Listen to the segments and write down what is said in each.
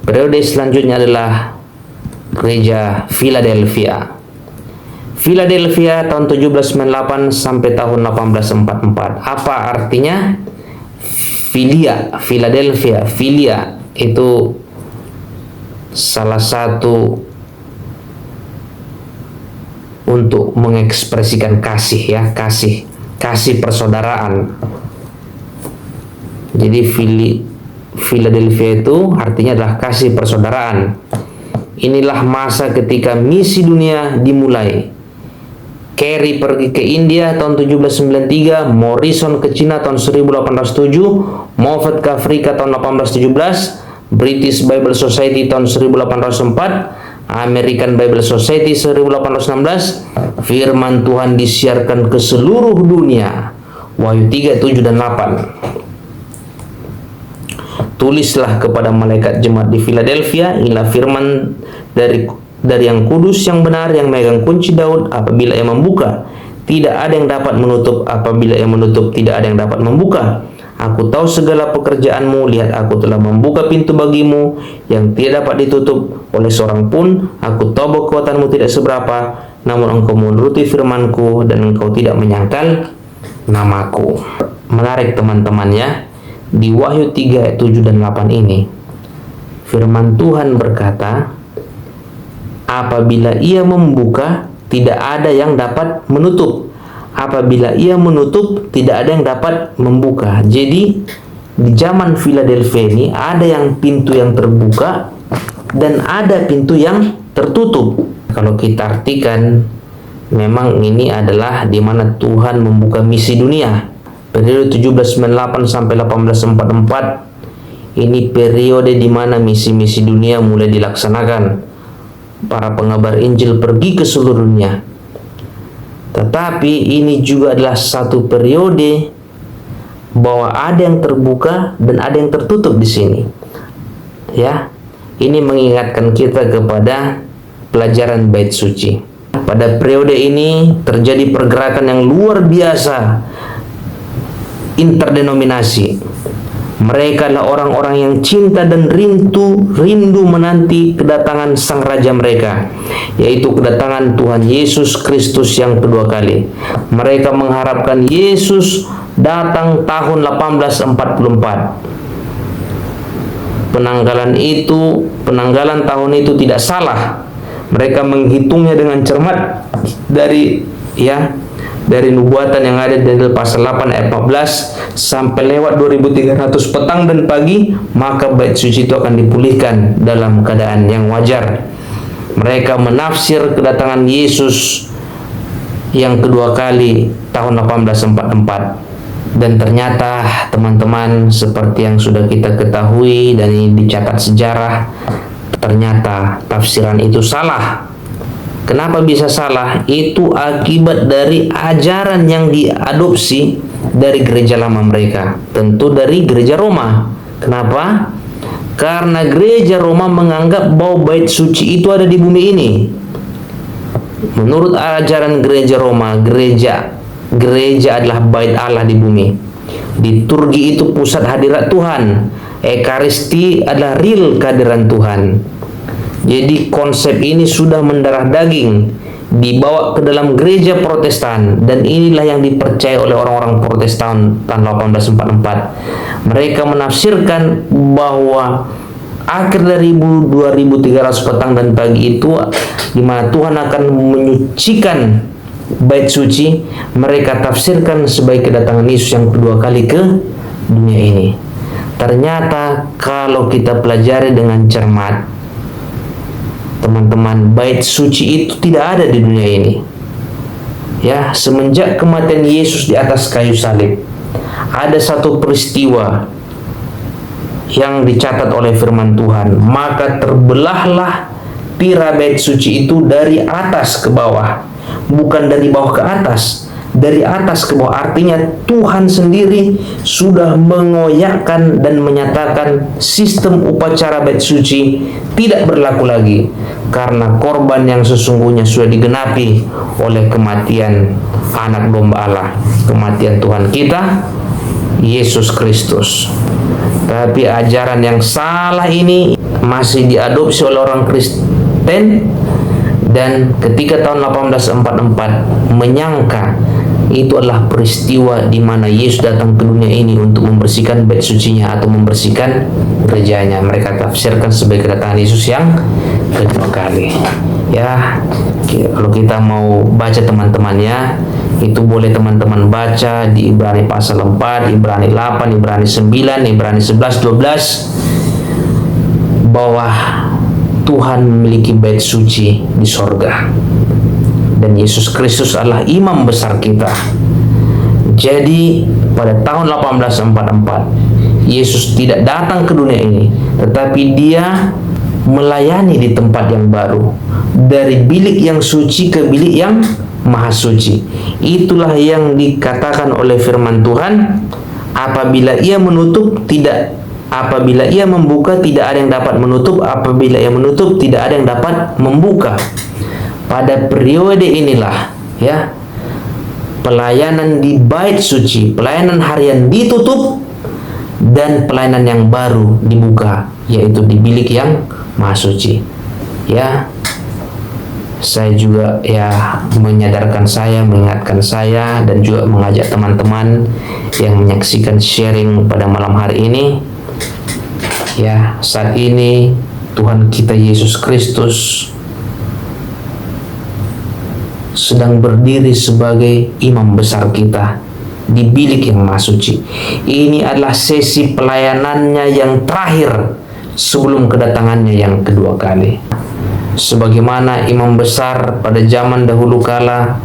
Periode selanjutnya adalah gereja Philadelphia. Philadelphia tahun 1798 sampai tahun 1844. Apa artinya? Philadelphia. Philia itu salah satu untuk mengekspresikan kasih, ya, kasih persaudaraan. Jadi Philadelphia itu artinya adalah kasih persaudaraan. Inilah masa ketika misi dunia dimulai. Carey pergi ke India tahun 1793, Morrison ke Cina tahun 1807, Moffat ke Afrika tahun 1817, British Bible Society tahun 1804, American Bible Society 1816. Firman Tuhan disiarkan ke seluruh dunia. Wahyu 3, 7, dan 8. Tulislah kepada malaikat jemaat di Philadelphia, inilah firman dari yang kudus, yang benar, yang megang kunci Daud. Apabila ia membuka, tidak ada yang dapat menutup. Apabila ia menutup, tidak ada yang dapat membuka. Aku tahu segala pekerjaanmu. Lihat, aku telah membuka pintu bagimu yang tidak dapat ditutup oleh seorang pun. Aku tahu bahwa kekuatanmu tidak seberapa, namun engkau menuruti firmanku dan engkau tidak menyangkal namaku. Menarik teman-teman, ya. Di Wahyu 3 ayat 7 dan 8 ini, firman Tuhan berkata, apabila ia membuka, tidak ada yang dapat menutup. Apabila ia menutup, tidak ada yang dapat membuka. Jadi di zaman Philadelphia ini ada yang pintu yang terbuka dan ada pintu yang tertutup. Kalau kita artikan, memang ini adalah di mana Tuhan membuka misi dunia. Periode 1798 sampai 1844 ini periode di mana misi-misi dunia mulai dilaksanakan. Para pengabar Injil pergi ke seluruh dunia. Tetapi ini juga adalah satu periode bahwa ada yang terbuka dan ada yang tertutup di sini. Ya, ini mengingatkan kita kepada pelajaran bait suci. Pada periode ini terjadi pergerakan yang luar biasa interdenominasi. Mereka adalah orang-orang yang cinta dan rindu menanti kedatangan Sang Raja mereka, yaitu kedatangan Tuhan Yesus Kristus yang kedua kali. Mereka mengharapkan Yesus datang tahun 1844. Penanggalan tahun itu tidak salah. Mereka menghitungnya dengan cermat dari nubuatan yang ada dari pasal 8 ayat 14 sampai lewat 2300 petang dan pagi, maka bait suci itu akan dipulihkan dalam keadaan yang wajar. Mereka menafsir kedatangan Yesus yang kedua kali tahun 1844. Dan ternyata teman-teman, seperti yang sudah kita ketahui dan ini dicatat sejarah, ternyata tafsiran itu salah. Kenapa bisa salah? Itu akibat dari ajaran yang diadopsi dari gereja lama mereka. Tentu dari gereja Roma. Kenapa? Karena gereja Roma menganggap bahwa bait suci itu ada di bumi ini. Menurut ajaran gereja Roma, gereja adalah bait Allah di bumi. Liturgi itu pusat hadirat Tuhan. Ekaristi adalah real kehadiran Tuhan. Jadi konsep ini sudah mendarah daging, dibawa ke dalam gereja Protestan, dan inilah yang dipercaya oleh orang-orang Protestan tahun 1844. Mereka menafsirkan bahwa akhir dari 2300 petang dan pagi itu, di mana Tuhan akan menyucikan bait suci, mereka tafsirkan sebagai kedatangan Yesus yang kedua kali ke dunia ini. Ternyata kalau kita pelajari dengan cermat, teman-teman, bait suci itu tidak ada di dunia ini. Ya, semenjak kematian Yesus di atas kayu salib, ada satu peristiwa yang dicatat oleh firman Tuhan. Maka terbelahlah tirai bait suci itu dari atas ke bawah, bukan dari bawah ke atas, dari atas ke bawah. Artinya Tuhan sendiri sudah mengoyakkan dan menyatakan sistem upacara bait suci tidak berlaku lagi, karena korban yang sesungguhnya sudah digenapi oleh kematian anak domba Allah, kematian Tuhan kita Yesus Kristus. Tapi ajaran yang salah ini masih diadopsi oleh orang Kristen, dan ketika tahun 1844 menyangka itu adalah peristiwa di mana Yesus datang ke dunia ini untuk membersihkan bait sucinya atau membersihkan gerejanya. Mereka tafsirkan sebagai kedatangan Yesus yang kedua kali. Ya, kalau kita mau baca teman-temannya, itu boleh teman-teman baca di Ibrani pasal 4, Ibrani 8, Ibrani 9, Ibrani 11, 12, bahwa Tuhan memiliki bait suci di sorga, dan Yesus Kristus adalah imam besar kita. Jadi pada tahun 1844 Yesus tidak datang ke dunia ini, tetapi dia melayani di tempat yang baru, dari bilik yang suci ke bilik yang maha suci. Itulah yang dikatakan oleh firman Tuhan, apabila ia menutup apabila ia membuka, tidak ada yang dapat menutup. Apabila ia menutup, tidak ada yang dapat membuka. Pada periode inilah, ya, pelayanan di bait suci, pelayanan harian ditutup, dan pelayanan yang baru dibuka, yaitu di bilik yang maha suci. Ya, saya juga menyadarkan saya, mengingatkan saya, dan juga mengajak teman-teman yang menyaksikan sharing pada malam hari ini. Ya, saat ini Tuhan kita Yesus Kristus sedang berdiri sebagai imam besar kita di bilik yang maha suci. Ini adalah sesi pelayanannya yang terakhir sebelum kedatangannya yang kedua kali. Sebagaimana imam besar pada zaman dahulu kala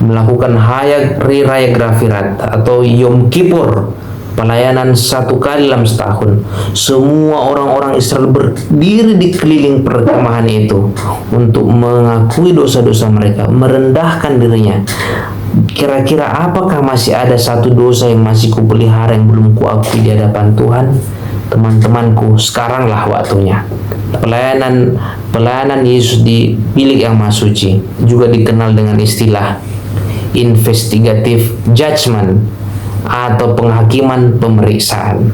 melakukan hari raya Grafirat atau Yom Kippur, pelayanan satu kali dalam setahun, semua orang-orang Israel berdiri di keliling perkemahan itu untuk mengakui dosa-dosa mereka, merendahkan dirinya. Kira-kira apakah masih ada satu dosa yang masih kupelihara yang belum kuakui di hadapan Tuhan? Teman-temanku, sekaranglah waktunya. Pelayanan Yesus di bilik yang maha suci juga dikenal dengan istilah investigative judgment atau penghakiman pemeriksaan.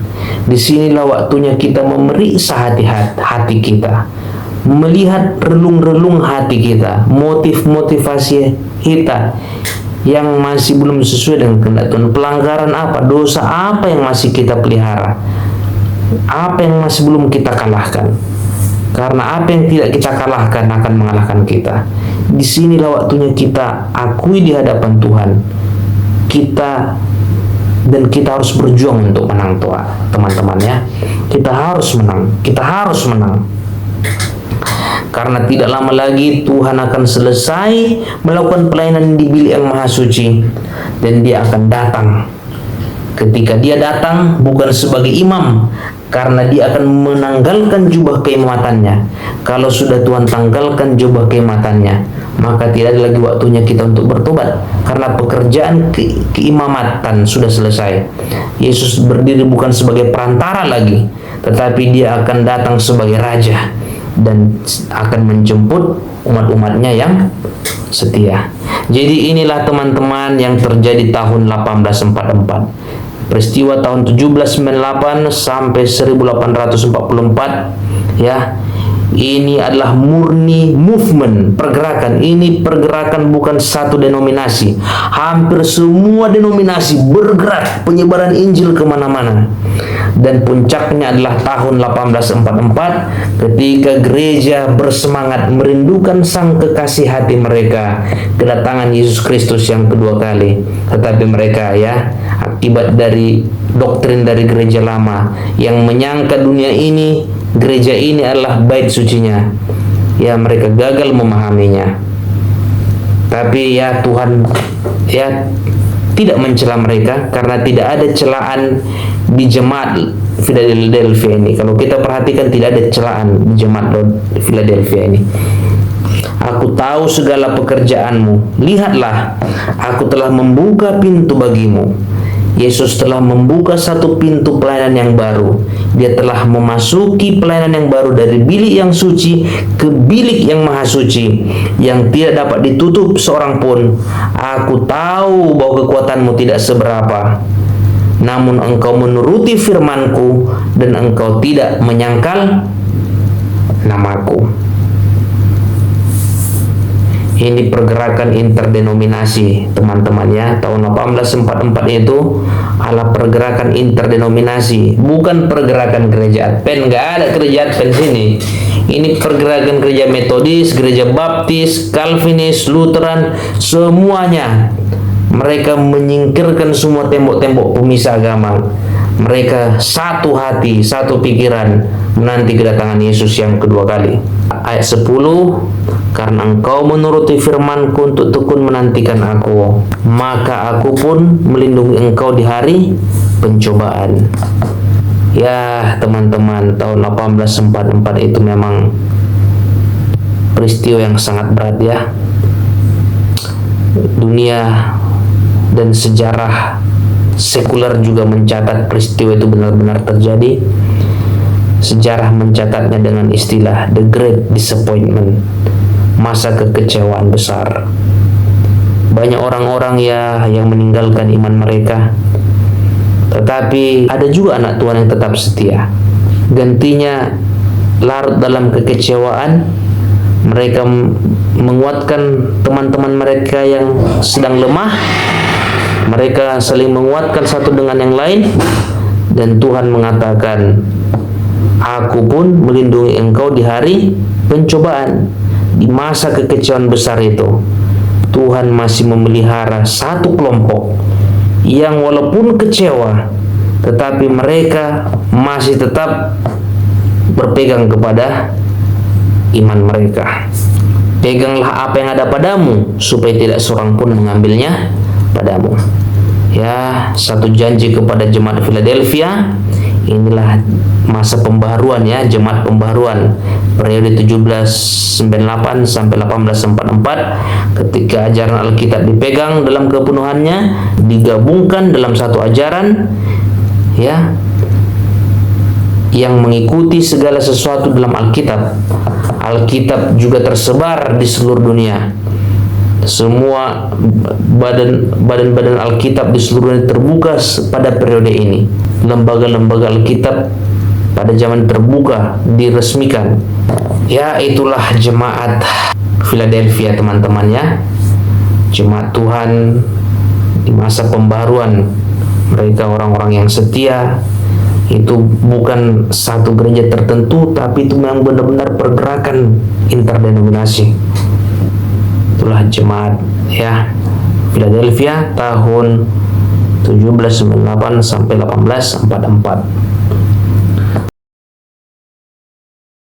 Disinilah waktunya kita memeriksa hati kita, melihat relung-relung hati kita, motivasi kita yang masih belum sesuai dengan kehendak Tuhan. Pelanggaran apa, dosa apa yang masih kita pelihara, apa yang masih belum kita kalahkan. Karena apa yang tidak kita kalahkan akan mengalahkan kita. Disinilah waktunya kita akui di hadapan Tuhan, dan kita harus berjuang untuk menang, teman-teman, ya. Kita harus menang. Karena tidak lama lagi Tuhan akan selesai melakukan pelayanan di bilik yang maha suci, dan dia akan datang. Ketika dia datang bukan sebagai imam, karena dia akan menanggalkan jubah keimamannya. Kalau sudah Tuhan tanggalkan jubah keimamannya, maka tidak ada lagi waktunya kita untuk bertobat, karena pekerjaan keimamatan sudah selesai. Yesus berdiri bukan sebagai perantara lagi, tetapi dia akan datang sebagai raja dan akan menjemput umat-umatnya yang setia. Jadi inilah teman-teman yang terjadi tahun 1844. Peristiwa tahun 1798 sampai 1844, ya. Ini adalah murni movement, pergerakan. Ini pergerakan bukan satu denominasi. Hampir semua denominasi bergerak penyebaran Injil kemana-mana. Dan puncaknya adalah tahun 1844 ketika gereja bersemangat merindukan sang kekasih hati mereka, kedatangan Yesus Kristus yang kedua kali. Tetapi mereka, ya, akibat dari doktrin dari gereja lama yang menyangka gereja ini adalah bait sucinya, ya, mereka gagal memahaminya. Tapi ya, Tuhan, ya, tidak mencela mereka, karena tidak ada celaan di jemaat Philadelphia ini. Kalau kita perhatikan, tidak ada celaan di jemaat Philadelphia ini. Aku tahu segala pekerjaanmu. Lihatlah, aku telah membuka pintu bagimu. Yesus telah membuka satu pintu pelayanan yang baru. Dia telah memasuki pelayanan yang baru dari bilik yang suci ke bilik yang maha suci, yang tidak dapat ditutup seorang pun. Aku tahu bahwa kekuatanmu tidak seberapa. namun engkau menuruti firman-Ku dan engkau tidak menyangkal namaku. Ini pergerakan interdenominasi, teman-teman ya. Tahun 1844 itu adalah pergerakan interdenominasi, bukan pergerakan gereja Advent. Nggak ada gereja Advent sini. Ini pergerakan gereja Metodis, gereja Baptis, Calvinis, Lutheran, semuanya. Mereka menyingkirkan semua tembok-tembok pemisah agama. Mereka satu hati, satu pikiran menanti kedatangan Yesus yang kedua kali. Ayat 10, karena engkau menuruti firman-Ku untuk tekun menantikan Aku, maka Aku pun melindungi engkau di hari pencobaan. Ya teman-teman, tahun 1844 itu memang peristiwa yang sangat berat ya. Dunia dan sejarah sekuler juga mencatat peristiwa itu benar-benar terjadi. Sejarah mencatatnya dengan istilah The Great Disappointment, masa kekecewaan besar. Banyak orang-orang ya yang meninggalkan iman mereka, tetapi ada juga anak Tuhan yang tetap setia. Gantinya larut dalam kekecewaan, mereka menguatkan teman-teman mereka yang sedang lemah. Mereka saling menguatkan satu dengan yang lain, dan Tuhan mengatakan, Aku pun melindungi engkau di hari pencobaan. Di masa kekecewaan besar itu, Tuhan masih memelihara satu kelompok yang walaupun kecewa, tetapi mereka masih tetap berpegang kepada iman mereka. Peganglah apa yang ada padamu, supaya tidak seorang pun mengambilnya padamu. Ya, satu janji kepada jemaat Philadelphia. Inilah masa pembaharuan ya, jemaat pembaharuan periode 1798 sampai 1844, ketika ajaran Alkitab dipegang dalam kepenuhannya, digabungkan dalam satu ajaran ya, yang mengikuti segala sesuatu dalam Alkitab. Alkitab juga tersebar di seluruh dunia. Semua badan-badan Alkitab di seluruh dunia terbuka pada periode ini. Lembaga-lembaga Alkitab pada zaman terbuka diresmikan. Ya, itulah jemaat Philadelphia teman-teman ya. Jemaat Tuhan di masa pembaruan. Mereka orang-orang yang setia. Itu bukan satu gereja tertentu, tapi itu memang benar-benar pergerakan interdenominasi. Itulah jemaat ya Philadelphia tahun 1798 sampai 1844.